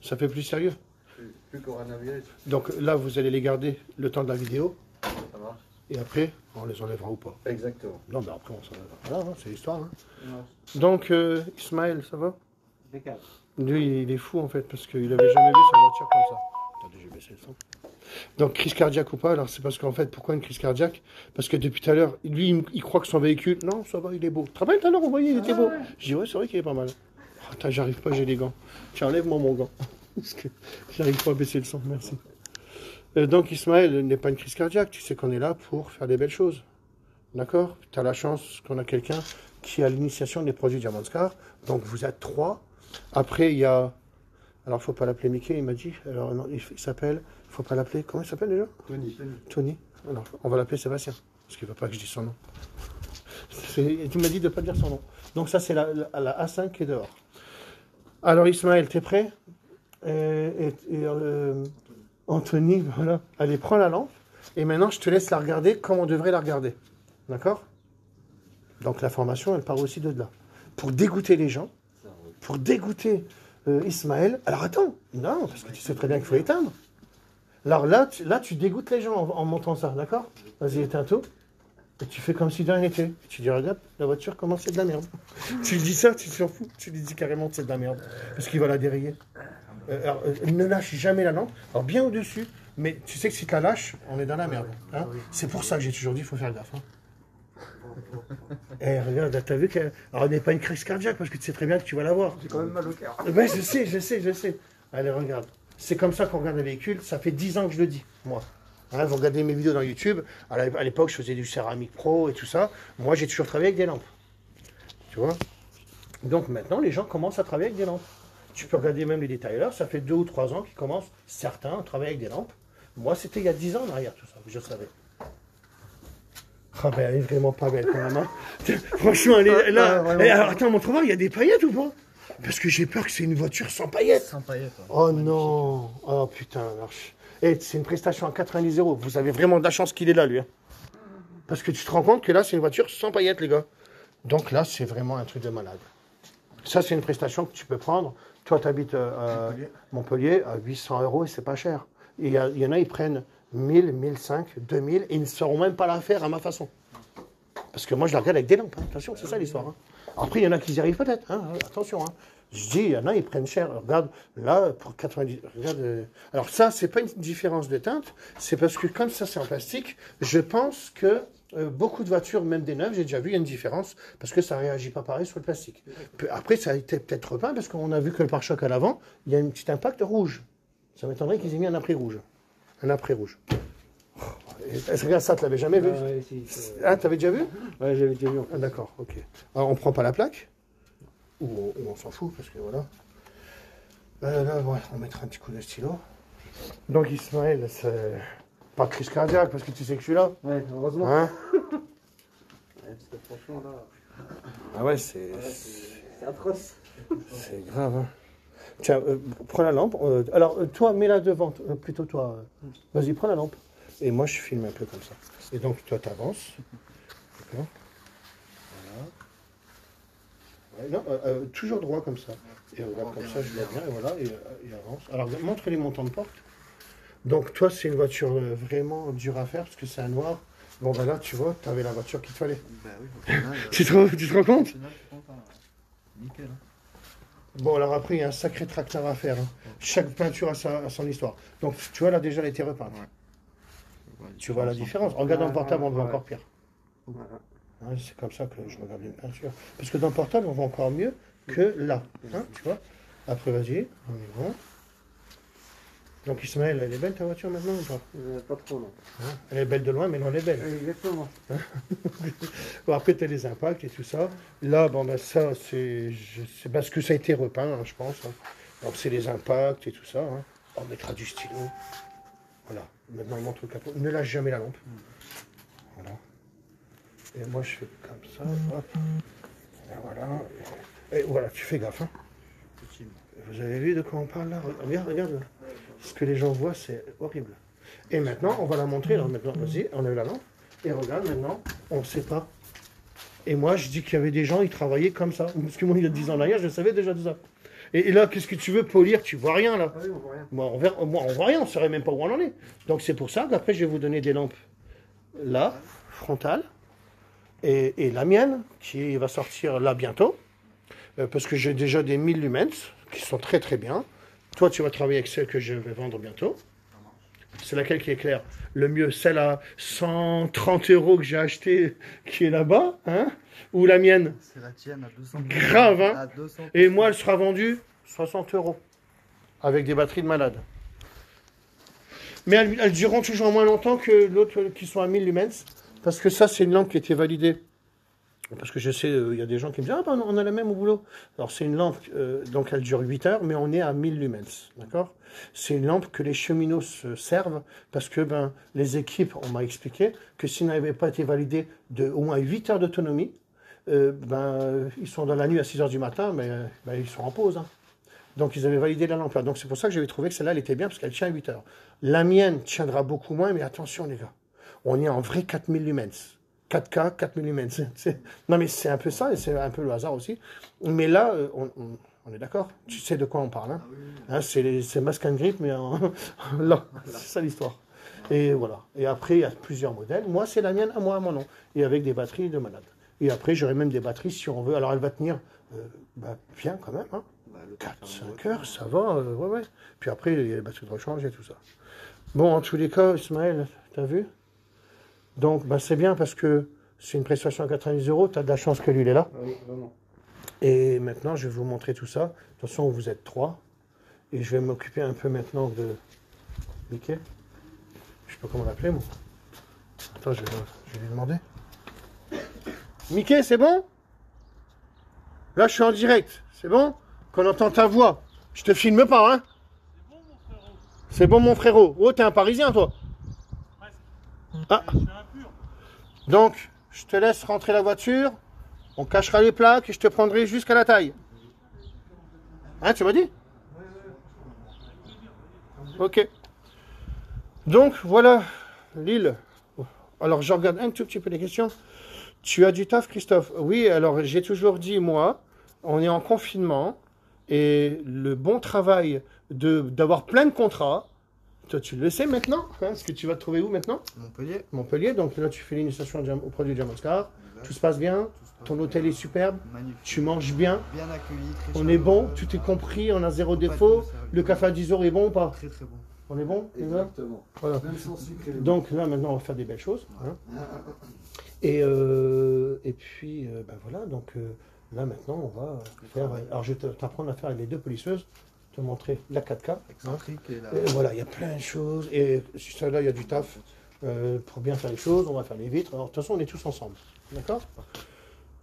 Ça fait plus sérieux. Plus coronavirus. Donc là, vous allez les garder le temps de la vidéo. Ça marche. Et après, on les enlèvera ou pas. Exactement. Non, mais après, on s'enlèvera. Voilà, hein, c'est l'histoire. Hein. Non. Donc, Ismaël, ça va? Impeccable. Lui, il est fou en fait, parce qu'il avait jamais vu sa voiture comme ça. Attendez, j'ai baissé le son. Donc, crise cardiaque ou pas? Alors, c'est parce qu'en fait, pourquoi une crise cardiaque? Parce que depuis tout à l'heure, lui, il croit que son véhicule. Non, ça va, il est beau. Tu te rappelles tout à l'heure, vous voyez, il était beau. Ouais. Je dis, ouais, c'est vrai qu'il est pas mal. Oh, attends, j'arrive pas, j'ai les gants. Tiens, enlève-moi mon gant. Parce que j'arrive pas à baisser le son, merci. Donc, Ismaël n'est pas une crise cardiaque. Tu sais qu'on est là pour faire des belles choses. D'accord? Tu as la chance qu'on a quelqu'un qui a l'initiation des produits Diamandscar. Donc, vous êtes 3. Après, il y a. Alors, il ne faut pas l'appeler Mickey, il m'a dit. Alors, non, il s'appelle. Il ne faut pas l'appeler. Comment il s'appelle déjà? Tony. Alors, on va l'appeler Sébastien. Parce qu'il ne veut pas que je dise son nom. Tu m'as dit de ne pas dire son nom. Donc, ça, c'est la A5 qui est dehors. Alors, Ismaël, tu es prêt? Anthony, voilà. Allez, prends la lampe. Et maintenant, je te laisse la regarder comme on devrait la regarder. D'accord? Donc, la formation, elle part aussi de là. Pour dégoûter les gens. Pour dégoûter Ismaël. Alors attends, non, parce que tu sais très bien qu'il faut éteindre. Alors là, tu dégoûtes les gens en montant ça, d'accord? Vas-y, éteins tout. Et tu fais comme si de rien n'était. Et tu dis, regarde, la voiture commence, c'est de la merde. Tu lui dis ça, tu t'en fous. Tu lui dis carrément que c'est de la merde. Parce qu'il va la dérayer. Ne lâche jamais la lampe. Alors bien au-dessus. Mais tu sais que si tu la lâches, on est dans la merde. Hein? C'est pour ça que j'ai toujours dit, il faut faire gaffe. Hein? Eh, regarde, t'as vu qu'elle... Alors, elle n'est pas une crise cardiaque, parce que tu sais très bien que tu vas l'avoir. J'ai quand même mal au cœur. Ben, je sais. Allez, regarde. C'est comme ça qu'on regarde un véhicule. Ça fait 10 ans que je le dis, moi. Hein, vous regardez mes vidéos dans YouTube. À l'époque, je faisais du céramique pro et tout ça. Moi, j'ai toujours travaillé avec des lampes. Tu vois? Donc, maintenant, les gens commencent à travailler avec des lampes. Tu peux regarder même les détailleurs. Ça fait 2 ou 3 ans qu'ils commencent, certains, à travailler avec des lampes. Moi, c'était il y a 10 ans en arrière, tout ça. Je savais. Ah ben, elle est vraiment pas belle quand même. Hein. Franchement, elle est là. Alors, attends, montre-moi, il y a des paillettes ou pas? Parce que j'ai peur que c'est une voiture sans paillettes. Sans paillettes. Oh non. Oh putain. C'est une prestation à 90 €. Vous avez vraiment de la chance qu'il est là, lui. Hein. Parce que tu te rends compte que là, c'est une voiture sans paillettes, les gars. Donc là, c'est vraiment un truc de malade. Ça, c'est une prestation que tu peux prendre. Toi, tu habites à Montpellier à 800 € et c'est pas cher. Il y en a, ils prennent 1000, 1500, 2000 et ils ne sauront même pas la faire à ma façon. Parce que moi, je la regarde avec des lampes. Hein. Attention, c'est ça l'histoire. Hein. Après, il y en a qui y arrivent peut-être. Hein. Attention. Hein. Je dis, il y en a, ils prennent cher. Regarde, là, pour 90... Regarde, Alors ça, c'est pas une différence de teinte. C'est parce que comme ça, c'est en plastique, je pense que beaucoup de voitures, même des neuves, j'ai déjà vu, il y a une différence. Parce que ça ne réagit pas pareil sur le plastique. Après, ça a été peut-être repeint parce qu'on a vu que le pare-choc à l'avant, il y a un petit impact rouge. Ça m'étonnerait qu'ils aient mis un après rouge. Un après rouge. Regarde ça, tu l'avais jamais vu? Ouais, si, Ah, tu avais déjà vu? Ouais, j'avais déjà vu. Ah, d'accord, ok. Alors, on prend pas la plaque? Ou on s'en fout, parce que voilà. Là, voilà, on mettra un petit coup de stylo. Donc, Ismaël, c'est pas de crise cardiaque, parce que tu sais que je suis là. Ouais, heureusement. Hein? Parce que franchement, là... Ah ouais, c'est atroce. C'est grave, hein. Tiens, prends la lampe. Alors, toi, mets-la devant. Plutôt toi. Vas-y, prends la lampe. Et moi, je filme un peu comme ça. Et donc, toi, tu avances. D'accord. Voilà. Ouais, non, toujours droit comme ça. Et regarde comme ça, je vois bien. Et voilà, et avance. Alors, montre les montants de porte. Donc, toi, c'est une voiture vraiment dure à faire parce que c'est un noir. Bon, ben là, tu vois, tu avais la voiture qu'il te fallait. Bah oui, au final, Tu te rends compte? nickel. Hein. Bon, alors après, il y a un sacré tracteur à faire. Hein. Chaque peinture a son histoire. Donc, tu vois, là, déjà, elle a été repeinte. Ouais, Tu vois la différence. Regarde dans le portable, on le voit ouais. encore pire. Voilà. Hein, c'est comme ça que je regarde une peinture. Parce que dans le portable, on voit encore mieux que là. Hein, tu vois? Après, vas-y, on est bon. Donc, Ismaël, elle est belle ta voiture maintenant ou pas? Pas trop, non. Hein, elle est belle de loin, mais non, elle est belle. Exactement. Bon, après, tu as les impacts et tout ça. Là, bon, ben, ça, c'est parce que ça a été repeint, hein, je pense. Hein. Donc, c'est les impacts et tout ça. Hein. On mettra du stylo. Voilà. Maintenant, on montre le capot. Ne lâche jamais la lampe. Voilà. Et moi, je fais comme ça. Hop. Et voilà. Et voilà, tu fais gaffe. Hein. Vous avez vu de quoi on parle là? Regarde, regarde. Ce que les gens voient, c'est horrible. Et maintenant, on va la montrer. Alors maintenant, vas-y, enlève la lampe. Et regarde, maintenant, on ne sait pas. Et moi, je dis qu'il y avait des gens, ils travaillaient comme ça. Parce que moi, il y a 10 ans derrière, je savais déjà de ça. Et là, qu'est-ce que tu veux polir? Tu vois rien là. Ah oui, on voit rien. Moi, on voit rien, on ne saurait même pas où on en est. Donc c'est pour ça qu'après, je vais vous donner des lampes là, frontales, et la mienne, qui va sortir là bientôt, parce que j'ai déjà des 1000 lumens, qui sont très très bien. Toi, tu vas travailler avec celle que je vais vendre bientôt. C'est laquelle qui est claire? Le mieux, celle à 130 € que j'ai acheté, qui est là-bas, hein? Ou la mienne? C'est la tienne à 200. Grave, hein? À 200. Et moi, elle sera vendue 60 €, avec des batteries de malade. Mais elles dureront toujours moins longtemps que l'autre qui sont à 1000 lumens, parce que ça, c'est une lampe qui était validée. Parce que je sais, il y a des gens qui me disent « Ah ben, on a la même au boulot ». Alors, c'est une lampe, donc elle dure 8 heures, mais on est à 1000 lumens, d'accord? C'est une lampe que les cheminots se servent, parce que ben, les équipes, on m'a expliqué, que s'ils n'avaient pas été validés de au moins 8 heures d'autonomie, ils sont dans la nuit à 6 heures du matin, mais ben, ils sont en pause, hein. Donc, ils avaient validé la lampe là. Donc, c'est pour ça que j'avais trouvé que celle-là, elle était bien, parce qu'elle tient à 8 heures. La mienne tiendra beaucoup moins, mais attention, les gars. On est en vrai 4000 lumens. 4K, 4000 lumens. Non, mais c'est un peu ça, et c'est un peu le hasard aussi. Mais là, on est d'accord. Tu sais de quoi on parle, hein, hein, c'est Mask and Grip, mais là, c'est ça l'histoire. Et voilà. Et après, il y a plusieurs modèles. Moi, c'est la mienne, à moi, à mon nom. Et avec des batteries de malade. Et après, j'aurai même des batteries si on veut. Alors, elle va tenir bien quand même, hein. 4-5 heures, ça va, ouais, ouais. Puis après, il y a les batteries de rechange et tout ça. Bon, en tous les cas, Ismaël, t'as vu? Donc, c'est bien parce que c'est une prestation à 90 €. Tu as de la chance que lui, il est là. Ah oui, vraiment. Et maintenant, je vais vous montrer tout ça. De toute façon, vous êtes 3. Et je vais m'occuper un peu maintenant de Mickey. Je sais pas comment l'appeler, moi. Attends, je vais lui demander. Mickey, c'est bon? Là, je suis en direct. C'est bon? Qu'on entend ta voix. Je te filme pas, hein? C'est bon, mon frérot. Oh, t'es un Parisien, toi? Ah. Donc, je te laisse rentrer la voiture. On cachera les plaques et je te prendrai jusqu'à la taille. Hein, tu m'as dit? Ok. Donc, voilà, Lille. Alors, je regarde un tout petit peu les questions. Tu as du taf, Christophe? Oui, alors j'ai toujours dit, moi, on est en confinement et le bon travail d'avoir plein de contrats, toi tu le sais maintenant, hein, ce que tu vas te trouver où maintenant? Montpellier. Montpellier, donc là tu fais l'initiation au produit Jamascar, tout se passe bien, ton hôtel est superbe, Magnifique. tu manges bien, Bien accueilli, très on est bon, chaleureux. tout est compris, on a zéro défaut, le café à 10 € est bon ou pas? Très très bon. On est bon, les gars? Exactement. Voilà. Même sans sucre. Donc là maintenant on va faire des belles choses. Hein. Et puis voilà, donc là maintenant on va faire. Alors je vais t'apprendre à faire les deux polisseuses, te montrer la 4K. Hein. Excentrique et la... Et voilà, il y a plein de choses. Et sur ça là il y a du taf pour bien faire les choses. On va faire les vitres. Alors de toute façon on est tous ensemble. D'accord?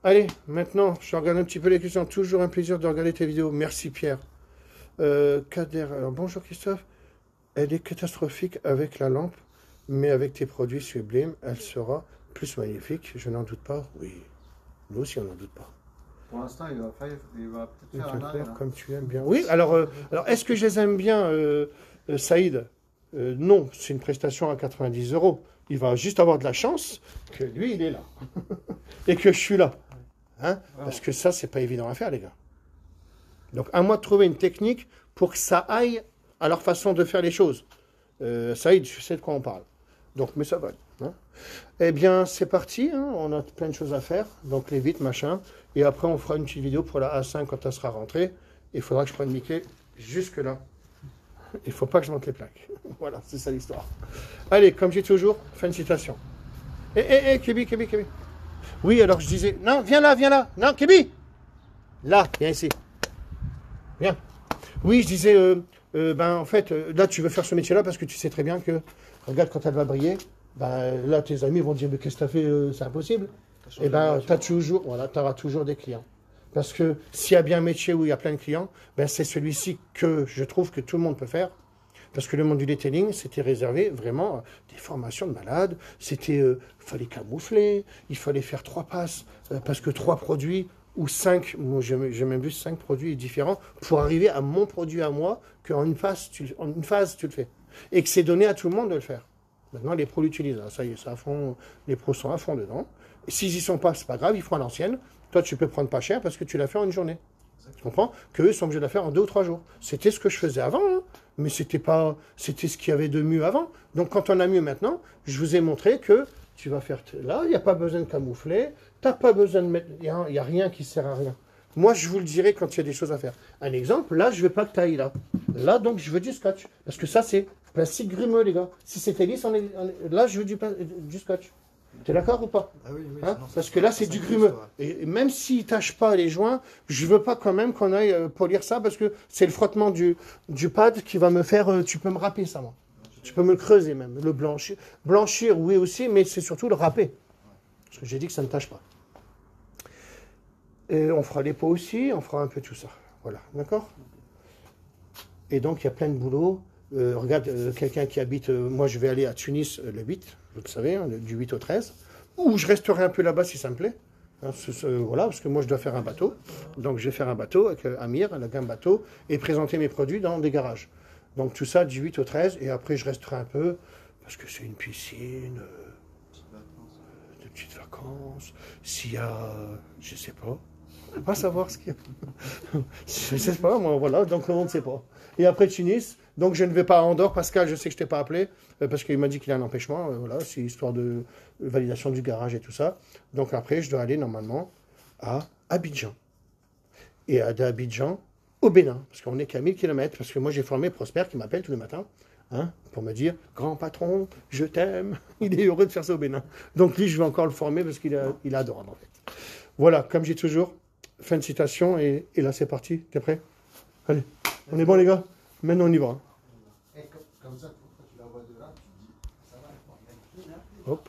Allez, maintenant je regarde un petit peu les questions. Toujours un plaisir de regarder tes vidéos. Merci Pierre. Kader, alors bonjour Christophe. Elle est catastrophique avec la lampe, mais avec tes produits sublimes, elle sera plus magnifique, je n'en doute pas. Oui, nous aussi on n'en doute pas. Pour l'instant, il va peut-être Tu faire un faire arrêt. comme tu aimes bien. Oui, alors est-ce que je les aime bien, Saïd? Non, c'est une prestation à 90 €. Il va juste avoir de la chance que lui, il est là. Et que je suis là. Hein? Parce que ça, c'est pas évident à faire, les gars. Donc, à moi de trouver une technique pour que ça aille à leur façon de faire les choses. Saïd, je sais de quoi on parle. Donc, mais ça va. Hein. Eh bien, c'est parti. Hein. On a plein de choses à faire. Donc, les vitres, machin. Et après, on fera une petite vidéo pour la A5 quand elle sera rentrée. Il faudra que je prenne Mickey jusque là. Il ne faut pas que je monte les plaques. Voilà, c'est ça l'histoire. Allez, comme j'ai toujours, félicitations. Kébi. Oui, alors je disais... Non, viens là. Non, Kébi. Là, viens ici. Viens. Oui, je disais... en fait, là, tu veux faire ce métier-là parce que tu sais très bien que... Regarde, quand elle va briller, là, tes amis vont te dire, mais qu'est-ce que tu as fait? C'est impossible. Et tu auras toujours des clients. Parce que s'il y a bien un métier où il y a plein de clients, c'est celui-ci que je trouve que tout le monde peut faire. Parce que le monde du detailing, c'était réservé vraiment à des formations de malades. C'était, fallait camoufler, il fallait faire 3 passes, parce que 3 produits ou 5, moi j'ai même vu 5 produits différents pour arriver à mon produit à moi, qu'en une phase, tu le fais. Et que c'est donné à tout le monde de le faire. Maintenant, les pros l'utilisent. Ça y est, à fond, les pros sont à fond dedans. S'ils y sont pas, c'est pas grave, ils feront à l'ancienne. Toi, tu peux prendre pas cher parce que tu l'as fait en une journée. Tu comprends? Qu'eux sont obligés de la faire en 2 ou 3 jours. C'était ce que je faisais avant, hein. Mais c'était ce qu'il y avait de mieux avant. Donc quand on a mieux maintenant, je vous ai montré que tu vas faire là, il n'y a pas besoin de camoufler, tu n'as pas besoin de mettre, il n'y a rien qui sert à rien. Moi, je vous le dirai quand il y a des choses à faire. Un exemple, là, je ne veux pas que tu ailles là. Là, donc, je veux du scotch. Parce que ça, c'est plastique grimeux, les gars. Si c'était lisse, là, je veux du scotch. Tu es d'accord ou pas? Ah oui, oui. Hein? Sinon, Parce que là, c'est du grimeux. Et même s'il ne tâche pas les joints, je ne veux pas quand même qu'on aille polir ça parce que c'est le frottement du pad qui va me faire... tu peux me râper ça, moi. Tu peux me le creuser même, le blanchir. Blanchir, oui aussi, mais c'est surtout le râper. Parce que j'ai dit que ça ne tâche pas. Et on fera les pots aussi, on fera un peu tout ça. Voilà, d'accord? Et donc, il y a plein de boulot. Regarde, quelqu'un qui habite... moi, je vais aller à Tunis le 8, vous le savez, hein, du 8 au 13. Ou je resterai un peu là-bas si ça me plaît. Hein, voilà, parce que moi, je dois faire un bateau. Donc, je vais faire un bateau avec Amir, la gamme bateau, et présenter mes produits dans des garages. Donc, tout ça du 8 au 13. Et après, je resterai un peu, parce que c'est une piscine, de petites vacances. S'il y a... je sais pas. On ne peut pas savoir ce qu'il y a. Je ne sais pas, moi, voilà, donc on ne sait pas. Et après Tunis, donc je ne vais pas à Andorre. Pascal, je sais que je ne t'ai pas appelé, parce qu'il m'a dit qu'il a un empêchement. Voilà, c'est histoire de validation du garage et tout ça. Donc après, je dois aller normalement à Abidjan. Et d'Abidjan au Bénin, parce qu'on n'est qu'à 1000 km, parce que moi j'ai formé Prosper qui m'appelle tous les matins, hein, pour me dire « Grand patron, je t'aime ». Il est heureux de faire ça au Bénin. Donc lui, je vais encore le former parce qu'il est adorable en fait. Voilà, comme j'ai toujours, fin de citation, et là c'est parti. T'es prêt? Allez, on est bon les gars? Maintenant on y va. Hein. Et comme ça, quand tu la vois de là, tu te dis, ça va, Hop.